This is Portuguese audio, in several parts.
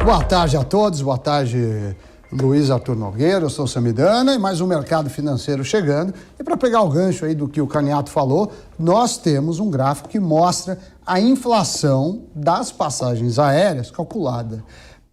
Boa tarde a todos, boa tarde Luiz Arthur Nogueira, eu sou o Samidana e mais um mercado financeiro chegando. E para pegar o gancho aí do que o Caniato falou, nós temos um gráfico que mostra a inflação das passagens aéreas calculada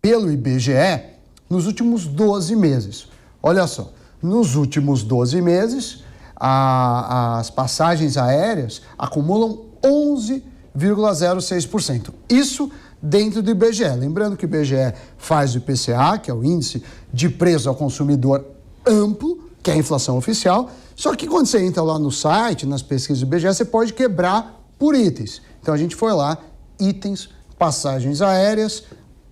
pelo IBGE nos últimos 12 meses. Olha só, nos últimos 12 meses, as passagens aéreas acumulam 11,06%. Isso dentro do IBGE. Lembrando que o IBGE faz o IPCA, que é o Índice de Preço ao Consumidor Amplo, que é a inflação oficial. Só que quando você entra lá no site, nas pesquisas do IBGE, você pode quebrar por itens. Então a gente foi lá, itens, passagens aéreas,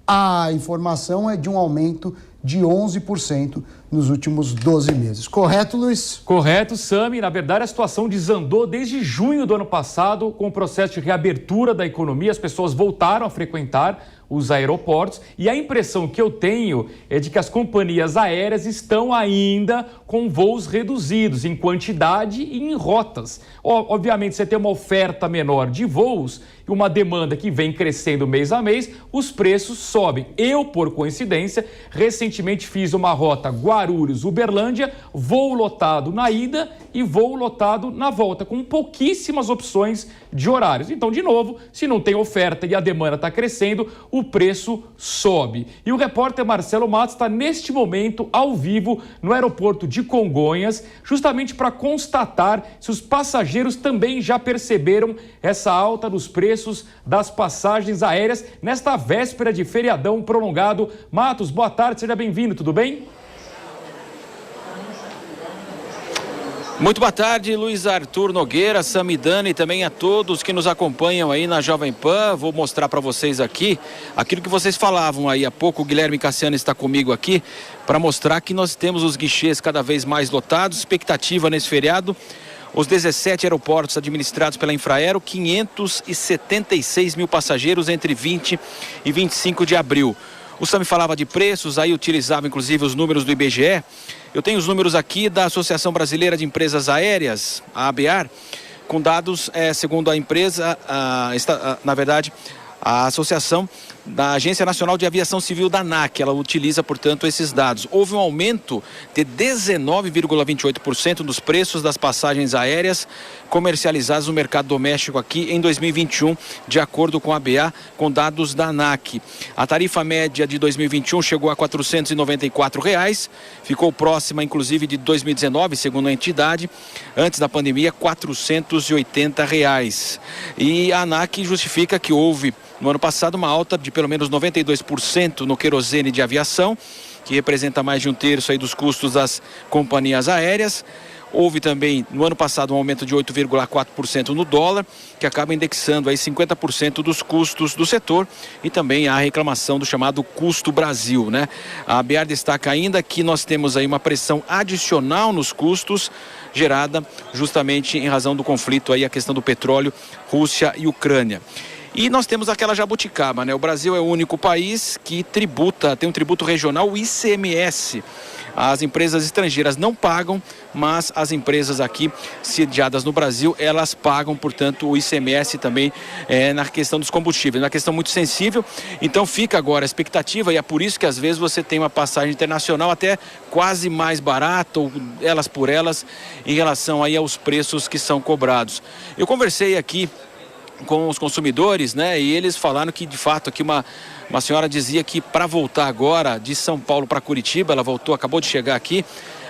a informação é de um aumento de 11% nos últimos 12 meses. Correto, Luiz? Correto, Sami. Na verdade, a situação desandou desde junho do ano passado com o processo de reabertura da economia. As pessoas voltaram a frequentar os aeroportos e a impressão que eu tenho é de que as companhias aéreas estão ainda com voos reduzidos em quantidade e em rotas. Obviamente, você tem uma oferta menor de voos e uma demanda que vem crescendo mês a mês, os preços sobem. Eu, por coincidência, recentemente fiz uma rota Guarulhos-Uberlândia, voo lotado na ida e voo lotado na volta, com pouquíssimas opções de horários. Então, de novo, se não tem oferta e a demanda está crescendo, o preço sobe. E o repórter Marcelo Matos está neste momento ao vivo no aeroporto de Congonhas, justamente para constatar se os passageiros também já perceberam essa alta nos preços das passagens aéreas nesta véspera de feriadão prolongado. Matos, boa tarde, seja bem-vindo, tudo bem? Muito boa tarde, Luiz Arthur Nogueira, Samidana e também a todos que nos acompanham aí na Jovem Pan. Vou mostrar para vocês aqui aquilo que vocês falavam aí há pouco. O Guilherme Cassiano está comigo aqui para mostrar que nós temos os guichês cada vez mais lotados. Expectativa nesse feriado, os 17 aeroportos administrados pela Infraero, 576 mil passageiros entre 20 e 25 de abril. O Sami falava de preços, aí utilizava inclusive os números do IBGE. Eu tenho os números aqui da Associação Brasileira de Empresas Aéreas, a ABAR, com dados, segundo a empresa, na verdade, a Associação da Agência Nacional de Aviação Civil da ANAC, ela utiliza, portanto, esses dados. Houve um aumento de 19,28% dos preços das passagens aéreas comercializadas no mercado doméstico aqui em 2021, de acordo com a ABA, com dados da ANAC. A tarifa média de 2021 chegou a R$ 494, ficou próxima, inclusive, de 2019, segundo a entidade, antes da pandemia, R$ 480. E a ANAC justifica que houve, no ano passado, uma alta de pelo menos 92% no querosene de aviação, que representa mais de um terço aí dos custos das companhias aéreas. Houve também, no ano passado, um aumento de 8,4% no dólar, que acaba indexando aí 50% dos custos do setor, e também a reclamação do chamado custo Brasil, né? A ABAR destaca ainda que nós temos aí uma pressão adicional nos custos, gerada justamente em razão do conflito aí, a questão do petróleo, Rússia e Ucrânia. E nós temos aquela jabuticaba, né? O Brasil é o único país que tem um tributo regional, o ICMS. As empresas estrangeiras não pagam, mas as empresas aqui sediadas no Brasil, elas pagam, portanto, o ICMS também na questão dos combustíveis, uma questão muito sensível. Então fica agora a expectativa, e é por isso que às vezes você tem uma passagem internacional até quase mais barata, ou elas por elas, em relação aí aos preços que são cobrados. Eu conversei aqui com os consumidores, né? E eles falaram que, de fato, aqui uma senhora dizia que para voltar agora de São Paulo para Curitiba, ela voltou, acabou de chegar aqui,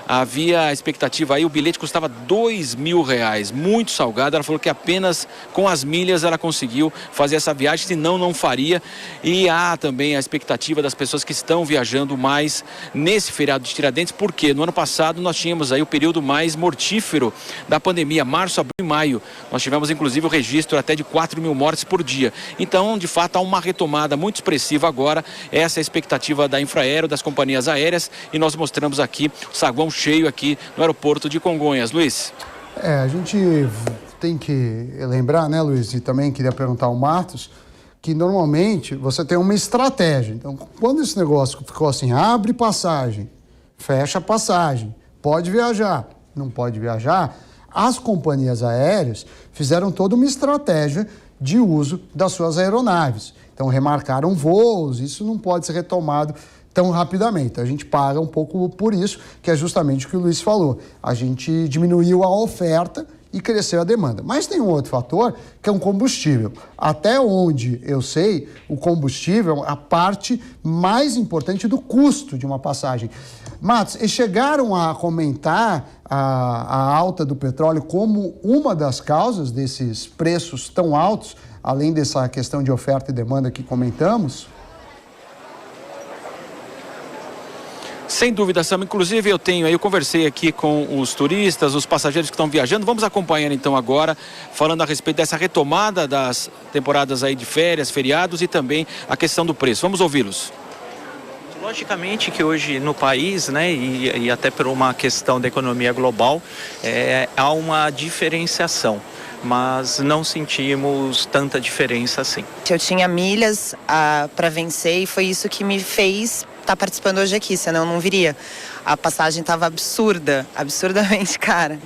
havia a expectativa aí, o bilhete custava R$2.000, muito salgado. Ela falou que apenas com as milhas ela conseguiu fazer essa viagem, senão não faria. E há também a expectativa das pessoas que estão viajando mais nesse feriado de Tiradentes, porque no ano passado nós tínhamos aí o período mais mortífero da pandemia, março, abril e maio. Nós tivemos inclusive o registro até de 4.000 mortes por dia. Então, de fato, há uma retomada muito expressiva agora. Essa é a expectativa da Infraero, das companhias aéreas, e nós mostramos aqui o saguão cheio aqui no aeroporto de Congonhas. Luiz? A gente tem que lembrar, né, Luiz, e também queria perguntar ao Matos, que normalmente você tem uma estratégia. Então, quando esse negócio ficou assim, abre passagem, fecha passagem, pode viajar, não pode viajar, as companhias aéreas fizeram toda uma estratégia de uso das suas aeronaves. Então remarcaram voos, isso não pode ser retomado tão rapidamente. A gente paga um pouco por isso, que é justamente o que o Luiz falou. A gente diminuiu a oferta e cresceu a demanda. Mas tem um outro fator, que é um combustível. Até onde eu sei, o combustível é a parte mais importante do custo de uma passagem. Matos, eles chegaram a comentar a alta do petróleo como uma das causas desses preços tão altos, além dessa questão de oferta e demanda que comentamos? Sem dúvida, Sam. Inclusive eu conversei aqui com os turistas, os passageiros que estão viajando. Vamos acompanhar então agora, falando a respeito dessa retomada das temporadas aí de férias, feriados e também a questão do preço. Vamos ouvi-los. Logicamente que hoje no país, né, e até por uma questão da economia global, há uma diferenciação, mas não sentimos tanta diferença assim. Eu tinha milhas para vencer e foi isso que me fez estar participando hoje aqui, senão eu não viria. A passagem estava absurdamente cara.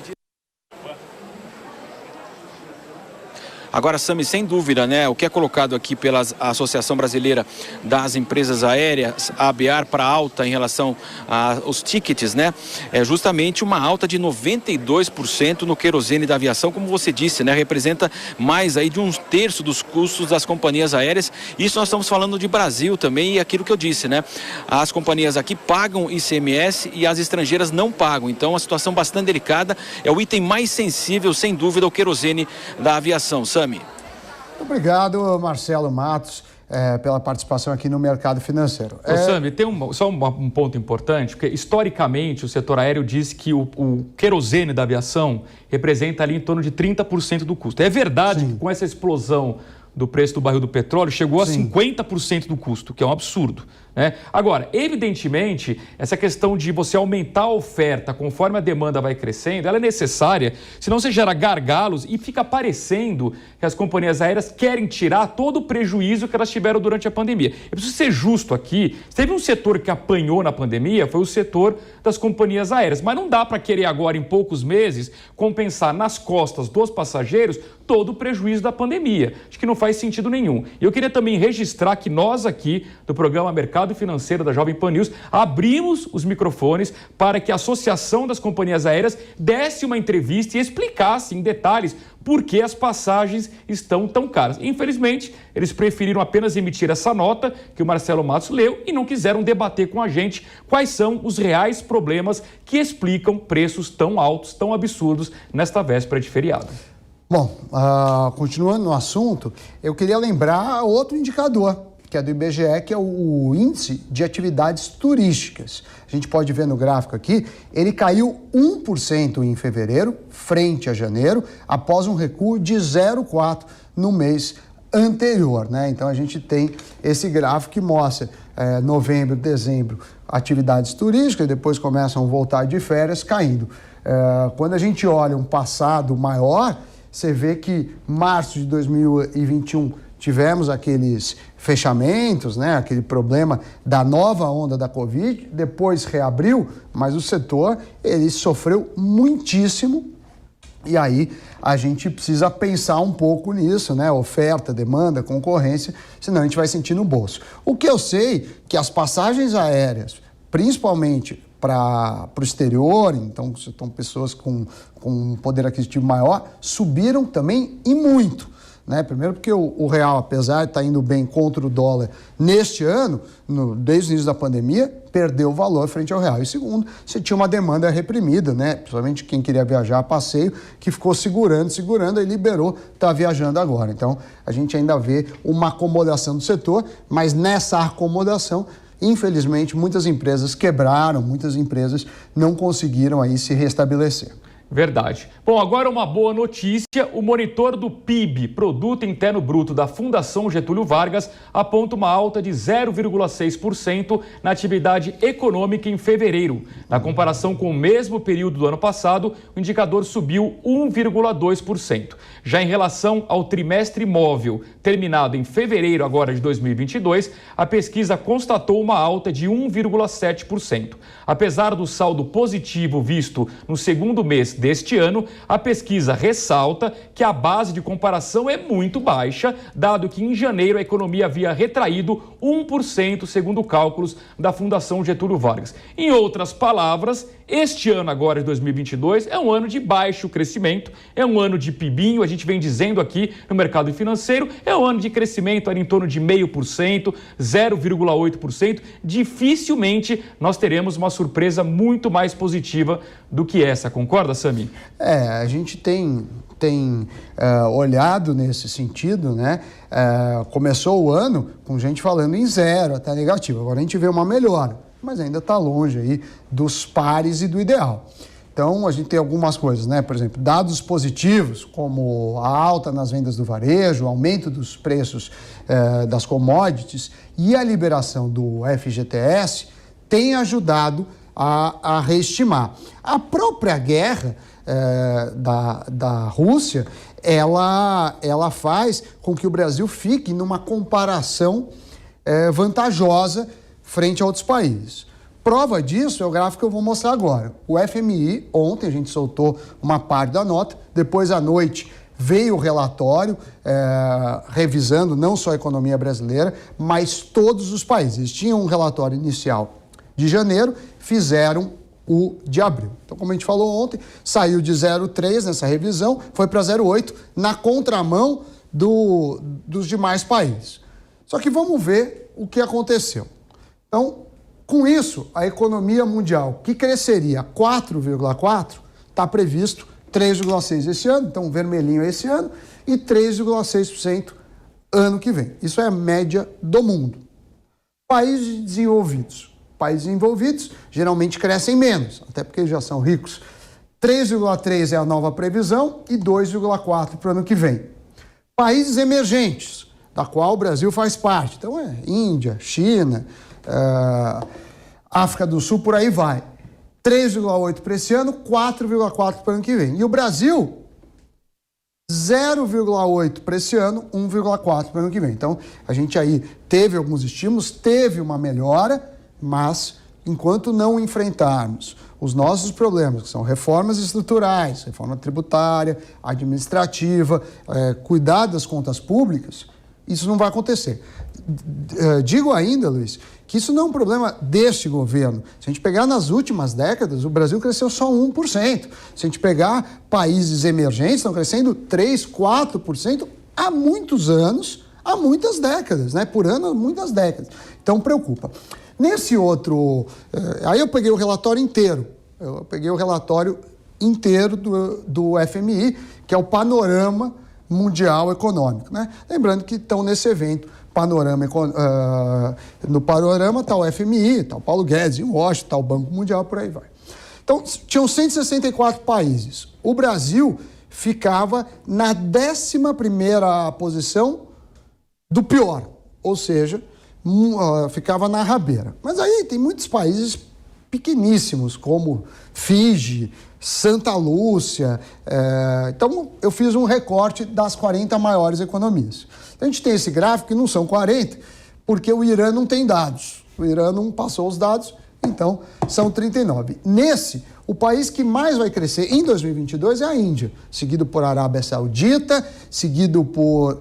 Agora, Sami, sem dúvida, né, o que é colocado aqui pela Associação Brasileira das Empresas Aéreas, a ABAR, para alta em relação aos tickets, né, é justamente uma alta de 92% no querosene da aviação, como você disse, né, representa mais aí de 1/3 dos custos das companhias aéreas. Isso nós estamos falando de Brasil também, e aquilo que eu disse, né, as companhias aqui pagam ICMS e as estrangeiras não pagam, então uma situação bastante delicada, é o item mais sensível, sem dúvida, o querosene da aviação. Sami. Obrigado, Marcelo Matos, pela participação aqui no Mercado Financeiro. Sami, tem só um ponto importante, porque historicamente o setor aéreo diz que o querosene da aviação representa ali em torno de 30% do custo. É verdade Sim. que com essa explosão do preço do barril do petróleo chegou a 50% do custo, que é um absurdo, né? Agora, evidentemente, essa questão de você aumentar a oferta conforme a demanda vai crescendo, ela é necessária, senão você gera gargalos e fica parecendo que as companhias aéreas querem tirar todo o prejuízo que elas tiveram durante a pandemia. Eu preciso ser justo aqui, se teve um setor que apanhou na pandemia, foi o setor das companhias aéreas, mas não dá para querer agora, em poucos meses, compensar nas costas dos passageiros todo o prejuízo da pandemia. Acho que não faz sentido nenhum. E eu queria também registrar que nós aqui, do programa Mercado Financeiro da Jovem Pan News, abrimos os microfones para que a Associação das Companhias Aéreas desse uma entrevista e explicasse em detalhes por que as passagens estão tão caras. Infelizmente, eles preferiram apenas emitir essa nota que o Marcelo Matos leu e não quiseram debater com a gente quais são os reais problemas que explicam preços tão altos, tão absurdos nesta véspera de feriado. Bom, continuando no assunto, eu queria lembrar outro indicador, que é do IBGE, que é o Índice de Atividades Turísticas. A gente pode ver no gráfico aqui, ele caiu 1% em fevereiro, frente a janeiro, após um recuo de 0,4% no mês anterior, né? Então a gente tem esse gráfico que mostra novembro, dezembro, atividades turísticas, depois começam a voltar de férias caindo. Quando a gente olha um passado maior, você vê que março de 2021 tivemos aqueles fechamentos, né? Aquele problema da nova onda da Covid, depois reabriu, mas o setor ele sofreu muitíssimo. E aí a gente precisa pensar um pouco nisso, né? Oferta, demanda, concorrência, senão a gente vai sentir no bolso. O que eu sei é que as passagens aéreas, principalmente para o exterior, então são pessoas com um poder aquisitivo maior, subiram também e muito, né? Primeiro porque o real, apesar de estar indo bem contra o dólar neste ano, desde o início da pandemia, perdeu o valor frente ao real. E segundo, você tinha uma demanda reprimida, né? Principalmente quem queria viajar a passeio, que ficou segurando, aí liberou, está viajando agora. Então, a gente ainda vê uma acomodação do setor, mas nessa acomodação, infelizmente, muitas empresas quebraram, muitas empresas não conseguiram aí se restabelecer. Verdade. Bom, agora uma boa notícia. O monitor do PIB, Produto Interno Bruto, da Fundação Getúlio Vargas, aponta uma alta de 0,6% na atividade econômica em fevereiro. Na comparação com o mesmo período do ano passado, o indicador subiu 1,2%. Já em relação ao trimestre móvel, terminado em fevereiro agora de 2022, a pesquisa constatou uma alta de 1,7%. Apesar do saldo positivo visto no segundo mês deste ano, a pesquisa ressalta que a base de comparação é muito baixa, dado que em janeiro a economia havia retraído 1%, segundo cálculos da Fundação Getúlio Vargas. Em outras palavras, este ano agora de 2022 é um ano de baixo crescimento, é um ano de pibinho, a gente vem dizendo aqui no mercado financeiro, é um ano de crescimento ali em torno de 0,5%, 0,8%. Dificilmente nós teremos uma surpresa muito mais positiva do que essa, concorda, Sami? A gente tem olhado nesse sentido, né? Começou o ano com gente falando em zero, até negativo. Agora a gente vê uma melhora, mas ainda está longe aí dos pares e do ideal. Então, a gente tem algumas coisas, né? Por exemplo, dados positivos, como a alta nas vendas do varejo, o aumento dos preços das commodities e a liberação do FGTS tem ajudado a reestimar. A própria guerra da Rússia, ela faz com que o Brasil fique numa comparação vantajosa frente a outros países. Prova disso é o gráfico que eu vou mostrar agora. O FMI, ontem a gente soltou uma parte da nota, depois à noite veio o relatório revisando não só a economia brasileira, mas todos os países. Tinham um relatório inicial de janeiro, fizeram o de abril. Então, como a gente falou ontem, saiu de 0,3 nessa revisão, foi para 0,8 na contramão dos demais países. Só que vamos ver o que aconteceu. Então, com isso, a economia mundial, que cresceria 4,4%, está previsto 3,6% esse ano, então vermelhinho esse ano, e 3,6% ano que vem. Isso é a média do mundo. Países desenvolvidos. Países envolvidos geralmente crescem menos, até porque já são ricos. 3,3% é a nova previsão e 2,4% para o ano que vem. Países emergentes, da qual o Brasil faz parte. Então é Índia, China, África do Sul, por aí vai. 3,8% para esse ano, 4,4% para o ano que vem. E o Brasil, 0,8% para esse ano, 1,4% para o ano que vem. Então, a gente aí teve alguns estímulos, teve uma melhora, mas enquanto não enfrentarmos os nossos problemas, que são reformas estruturais, reforma tributária, administrativa, cuidar das contas públicas, isso não vai acontecer. Digo ainda, Luiz, que isso não é um problema deste governo. Se a gente pegar nas últimas décadas, o Brasil cresceu só 1%. Se a gente pegar países emergentes, estão crescendo 3%, 4% há muitos anos, há muitas décadas, né? Por ano, há muitas décadas. Então, preocupa. Nesse outro... aí eu peguei o relatório inteiro. Eu peguei o relatório inteiro do FMI, que é o panorama mundial econômico, né? Lembrando que estão nesse evento, no panorama está o FMI, está o Paulo Guedes em Washington, está o Banco Mundial, por aí vai. Então, tinham 164 países. O Brasil ficava na 11ª posição do pior, ou seja, ficava na rabeira. Mas aí tem muitos países pequeníssimos, como Fiji, Santa Lúcia. Então, eu fiz um recorte das 40 maiores economias. Então, a gente tem esse gráfico que não são 40, porque o Irã não tem dados. O Irã não passou os dados, então são 39. Nesse, o país que mais vai crescer em 2022 é a Índia, seguido por Arábia Saudita, seguido por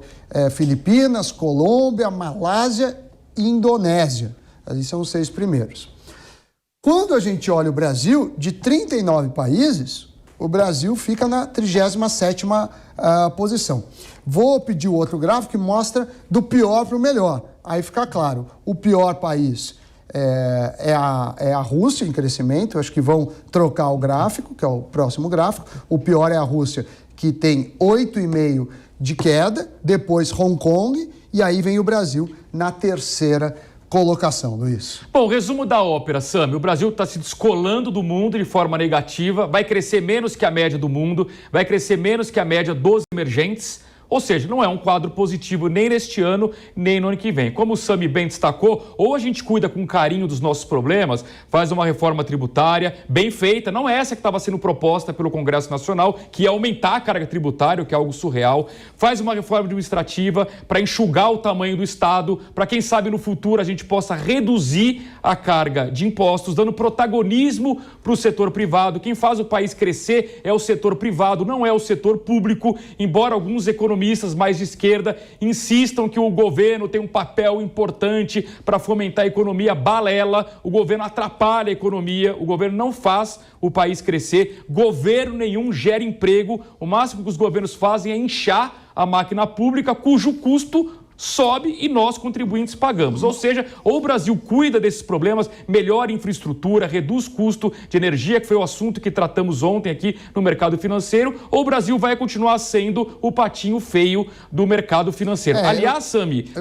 Filipinas, Colômbia, Malásia e Indonésia. Ali são os 6 primeiros. Quando a gente olha o Brasil, de 39 países, o Brasil fica na 37ª posição. Vou pedir o outro gráfico que mostra do pior para o melhor. Aí fica claro, o pior país é a Rússia em crescimento, acho que vão trocar o gráfico, que é o próximo gráfico. O pior é a Rússia, que tem 8,5% de queda, depois Hong Kong, e aí vem o Brasil na 3ª colocação, Luiz. Bom, resumo da ópera, Sami. O Brasil está se descolando do mundo de forma negativa, vai crescer menos que a média do mundo, vai crescer menos que a média dos emergentes, Ou seja, não é um quadro positivo nem neste ano, nem no ano que vem. Como o Sami bem destacou, ou a gente cuida com carinho dos nossos problemas, faz uma reforma tributária bem feita, não é essa que estava sendo proposta pelo Congresso Nacional, que é aumentar a carga tributária, o que é algo surreal, faz uma reforma administrativa para enxugar o tamanho do Estado, para quem sabe no futuro a gente possa reduzir a carga de impostos, dando protagonismo para o setor privado. Quem faz o país crescer é o setor privado, não é o setor público, embora alguns economistas mais de esquerda insistam que o governo tem um papel importante para fomentar a economia, balela, o governo atrapalha a economia, o governo não faz o país crescer, governo nenhum gera emprego, o máximo que os governos fazem é inchar a máquina pública, cujo custo sobe e nós, contribuintes, pagamos. Ou seja, ou o Brasil cuida desses problemas, melhora a infraestrutura, reduz custo de energia, que foi o assunto que tratamos ontem aqui no mercado financeiro, ou o Brasil vai continuar sendo o patinho feio do mercado financeiro. Aliás, Sami...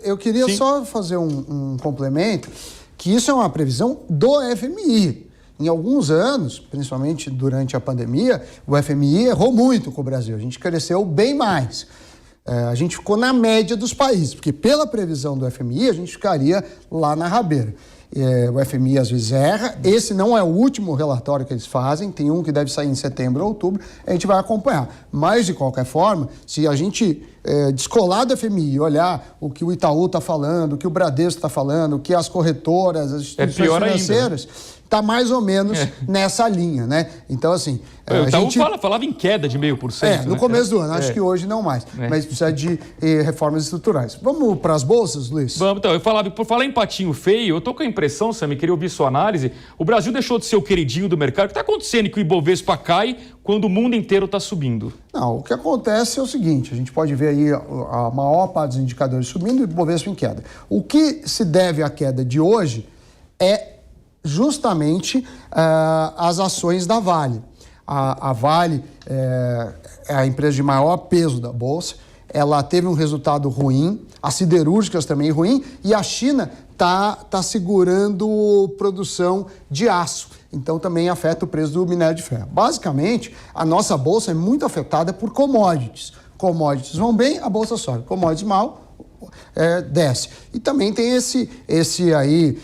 Eu queria só fazer um complemento, que isso é uma previsão do FMI. Em alguns anos, principalmente durante a pandemia, o FMI errou muito com o Brasil. A gente cresceu bem mais. A gente ficou na média dos países, porque pela previsão do FMI, a gente ficaria lá na rabeira. O FMI às vezes erra, esse não é o último relatório que eles fazem, tem um que deve sair em setembro ou outubro, a gente vai acompanhar. Mas, de qualquer forma, se a gente descolar do FMI e olhar o que o Itaú está falando, o que o Bradesco está falando, o que as corretoras, as instituições financeiras... Está mais ou menos nessa linha, né? Então, assim... O Itaú falava em queda de 0,5%. No começo do ano, acho que hoje não mais. Mas precisa de reformas estruturais. Vamos para as bolsas, Luiz? Vamos, então. Por falar em patinho feio, eu estou com a impressão, Sami, queria ouvir sua análise, o Brasil deixou de ser o queridinho do mercado. O que está acontecendo que o Ibovespa cai quando o mundo inteiro está subindo? Não, o que acontece é o seguinte, a gente pode ver aí a maior parte dos indicadores subindo e o Ibovespa em queda. O que se deve à queda de hoje é justamente as ações da Vale. A Vale é a empresa de maior peso da Bolsa, ela teve um resultado ruim, as siderúrgicas também ruim, e a China está segurando produção de aço, então também afeta o preço do minério de ferro. Basicamente, a nossa Bolsa é muito afetada por commodities. Commodities vão bem, a Bolsa sobe. Commodities mal, desce. E também tem esse aí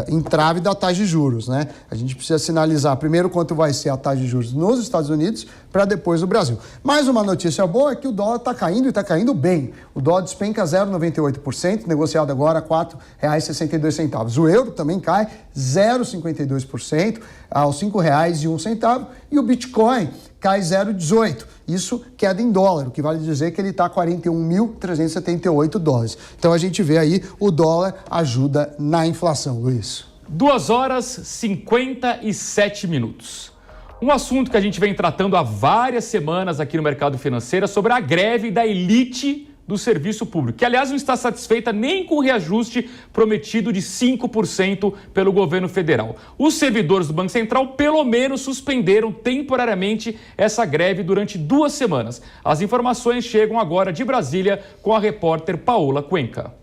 entrave da taxa de juros, né? A gente precisa sinalizar primeiro quanto vai ser a taxa de juros nos Estados Unidos para depois no Brasil. Mais uma notícia boa é que o dólar está caindo e está caindo bem. O dólar despenca 0,98%, negociado agora a R$ 4,62. O euro também cai 0,52% aos R$ 5,01 e o Bitcoin cai 0,18%. Isso queda em dólar, o que vale dizer que ele está a 41.378 dólares. Então a gente vê aí o dólar ajuda na inflação, Luiz. 2h57. Um assunto que a gente vem tratando há várias semanas aqui no mercado financeiro é sobre a greve da elite do serviço público, que, aliás, não está satisfeita nem com o reajuste prometido de 5% pelo governo federal. Os servidores do Banco Central, pelo menos, suspenderam temporariamente essa greve durante 2 semanas. As informações chegam agora de Brasília com a repórter Paola Cuenca.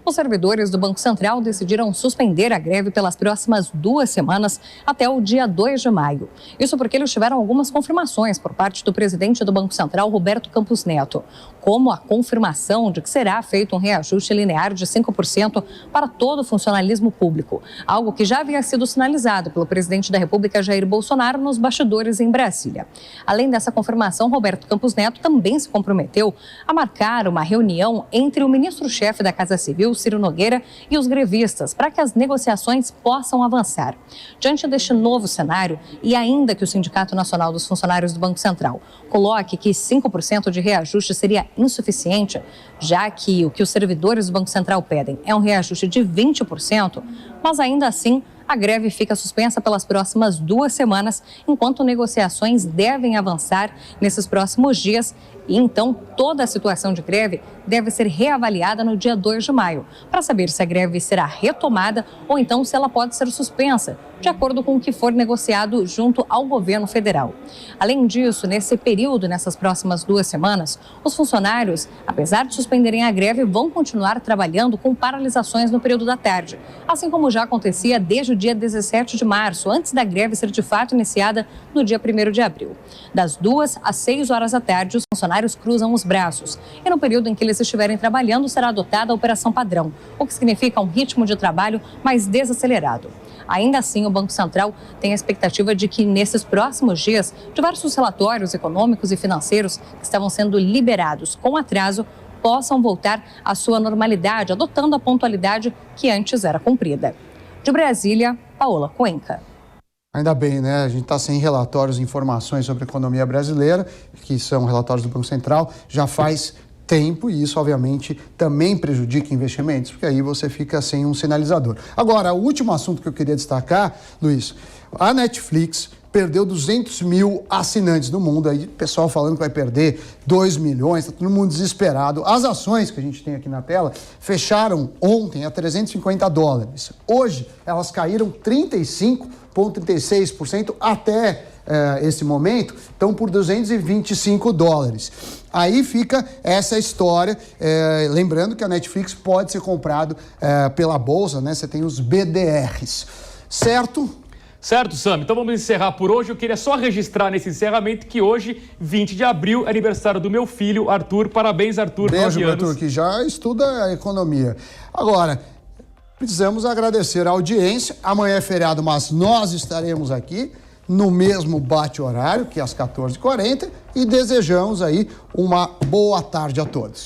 Os servidores do Banco Central decidiram suspender a greve pelas próximas 2 semanas até o dia 2 de maio. Isso porque eles tiveram algumas confirmações por parte do presidente do Banco Central, Roberto Campos Neto, como a confirmação de que será feito um reajuste linear de 5% para todo o funcionalismo público, algo que já havia sido sinalizado pelo presidente da República, Jair Bolsonaro, nos bastidores em Brasília. Além dessa confirmação, Roberto Campos Neto também se comprometeu a marcar uma reunião entre o ministro-chefe da Casa Civil, Ciro Nogueira, e os grevistas, para que as negociações possam avançar. Diante deste novo cenário, e ainda que o Sindicato Nacional dos Funcionários do Banco Central coloque que 5% de reajuste seria insuficiente, já que o que os servidores do Banco Central pedem é um reajuste de 20%, mas ainda assim a greve fica suspensa pelas próximas 2 semanas, enquanto negociações devem avançar nesses próximos dias. E então toda a situação de greve deve ser reavaliada no dia 2 de maio, para saber se a greve será retomada ou então se ela pode ser suspensa, de acordo com o que for negociado junto ao governo federal. Além disso, nesse período, nessas próximas 2 semanas, os funcionários, apesar de suspenderem a greve, vão continuar trabalhando com paralisações no período da tarde, assim como já acontecia desde o dia 17 de março, antes da greve ser de fato iniciada no dia 1º de abril. Das 2 às 6 horas da tarde, os funcionários funcionários cruzam os braços. E no período em que eles estiverem trabalhando, será adotada a operação padrão, o que significa um ritmo de trabalho mais desacelerado. Ainda assim, o Banco Central tem a expectativa de que, nesses próximos dias, diversos relatórios econômicos e financeiros que estavam sendo liberados com atraso possam voltar à sua normalidade, adotando a pontualidade que antes era cumprida. De Brasília, Paola Cuenca. Ainda bem, né? A gente está sem relatórios e informações sobre a economia brasileira, que são relatórios do Banco Central, já faz tempo, e isso, obviamente, também prejudica investimentos, porque aí você fica sem um sinalizador. Agora, o último assunto que eu queria destacar, Luiz, a Netflix perdeu 200 mil assinantes no mundo, aí o pessoal falando que vai perder 2 milhões, está todo mundo desesperado. As ações que a gente tem aqui na tela fecharam ontem a $350. Hoje, elas caíram 35,36% até esse momento, estão por $225. Aí fica essa história, lembrando que a Netflix pode ser comprado pela Bolsa, né? Você tem os BDRs, certo? Certo, Sam. Então vamos encerrar por hoje. Eu queria só registrar nesse encerramento que hoje, 20 de abril, é aniversário do meu filho, Arthur. Parabéns, Arthur. Beijo, 9 anos. Arthur, que já estuda a economia. Agora, precisamos agradecer a audiência. Amanhã é feriado, mas nós estaremos aqui no mesmo bate-horário, que é às 14h40, e desejamos aí uma boa tarde a todos.